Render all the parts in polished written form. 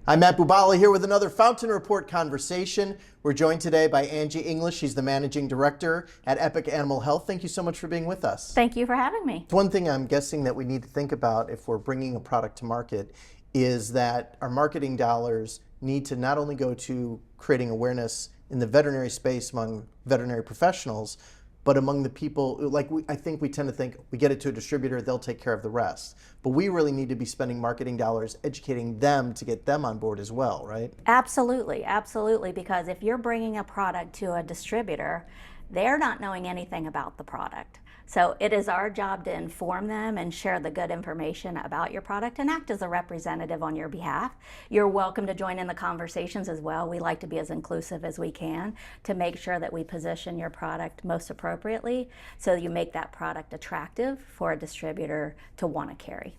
I'm Matt Bubala here with another Fountain Report conversation. We're joined today by Anje English. She's the Managing Director at Epiq Animal Health. Thank you so much for being with us. Thank you for having me. One thing I'm guessing that we need to think about if we're bringing a product to market is that our marketing dollars need to not only go to creating awareness in the veterinary space among veterinary professionals, but among the people, I think we tend to think we get it to a distributor, they'll take care of the rest. But we really need to be spending marketing dollars educating them to get them on board as well, right? Absolutely, absolutely, because if you're bringing a product to a distributor, they're not knowing anything about the product. So it is our job to inform them and share the good information about your product and act as a representative on your behalf. You're welcome to join in the conversations as well. We like to be as inclusive as we can to make sure that we position your product most appropriately so you make that product attractive for a distributor to want to carry.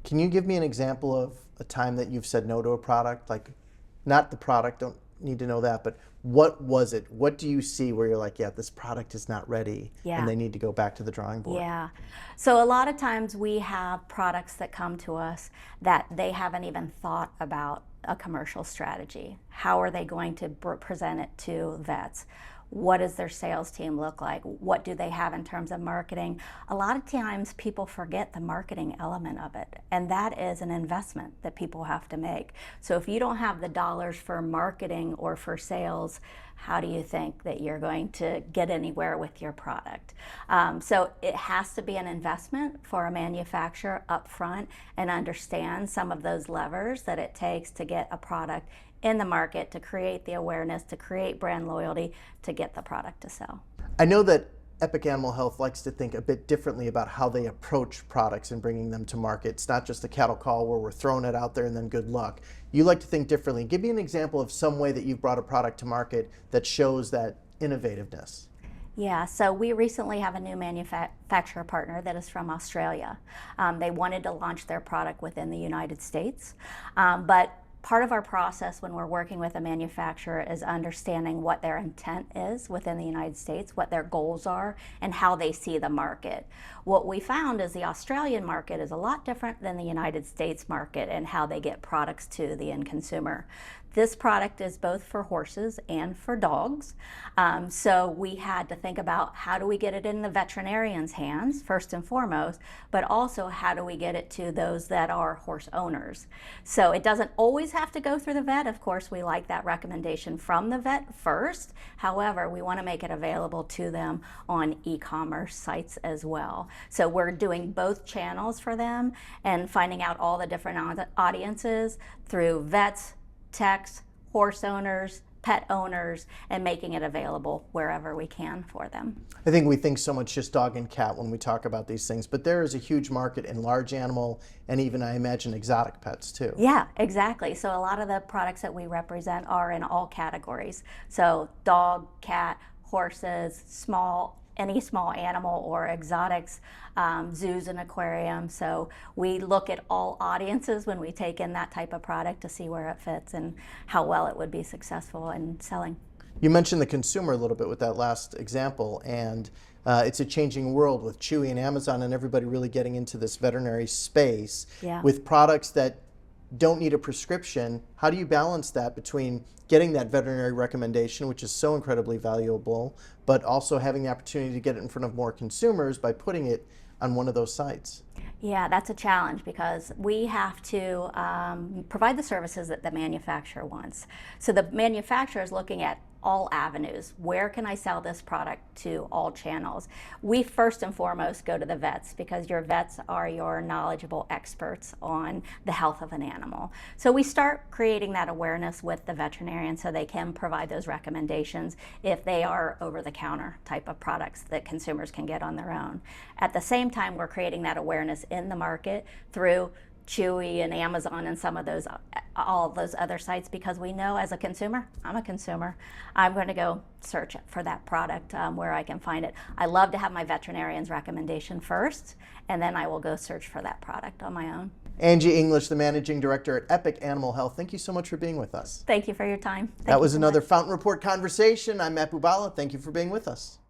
Can you give me an example of a time that you've said no to a product? Like, not the product, don't need to know that, but what was it? What do you see where you're like, yeah, this product is not ready and they need to go back to the drawing board? Yeah. So a lot of times we have products that come to us that they haven't even thought about a commercial strategy. How are they going to present it to vets? What does their sales team look like? What do they have in terms of marketing? A lot of times people forget the marketing element of it, and that is an investment that people have to make. So if you don't have the dollars for marketing or for sales, how do you think that you're going to get anywhere with your product? So it has to be an investment for a manufacturer up front and understand some of those levers that it takes to get a product in the market, to create the awareness, to create brand loyalty, to get the product to sell. I know that Epiq Animal Health likes to think a bit differently about how they approach products and bringing them to market. It's not just a cattle call where we're throwing it out there and then good luck. You like to think differently. Give me an example of some way that you've brought a product to market that shows that innovativeness. Yeah, so we recently have a new manufacturer partner that is from Australia. They wanted to launch their product within the United States, but part of our process when we're working with a manufacturer is understanding what their intent is within the United States, what their goals are, and how they see the market. What we found is the Australian market is a lot different than the United States market and how they get products to the end consumer. This product is both for horses and for dogs. So we had to think about how do we get it in the veterinarian's hands, first and foremost, but also how do we get it to those that are horse owners. So it doesn't always have to go through the vet. Of course, we like that recommendation from the vet first. However, we want to make it available to them on e-commerce sites as well. So we're doing both channels for them and finding out all the different audiences through vets, techs, horse owners, pet owners, and making it available wherever we can for them. I think we think so much just dog and cat when we talk about these things, but there is a huge market in large animal and even, I imagine, exotic pets too. Yeah, exactly. So a lot of the products that we represent are in all categories. So dog, cat, horses, any small animal or exotics, zoos and aquariums. So we look at all audiences when we take in that type of product to see where it fits and how well it would be successful in selling. You mentioned the consumer a little bit with that last example, and it's a changing world with Chewy and Amazon and everybody really getting into this veterinary space with products that don't need a prescription. How do you balance that between getting that veterinary recommendation, which is so incredibly valuable, but also having the opportunity to get it in front of more consumers by putting it on one of those sites? Yeah, that's a challenge because we have to provide the services that the manufacturer wants. So the manufacturer is looking at all avenues. Where can I sell this product to all channels? We first and foremost go to the vets because your vets are your knowledgeable experts on the health of an animal. So we start creating that awareness with the veterinarian so they can provide those recommendations if they are over-the-counter type of products that consumers can get on their own. At the same time, we're creating that awareness in the market through Chewy and Amazon and some of those, all of those other sites, because we know as a consumer, I'm a consumer, I'm going to go search for that product where I can find it. I love to have my veterinarian's recommendation first, and then I will go search for that product on my own. Anje English, the Managing Director at Epiq Animal Health. Thank you so much for being with us. Thank you for your time. That was another Fountain Report conversation. I'm Matt Bubala. Thank you for being with us.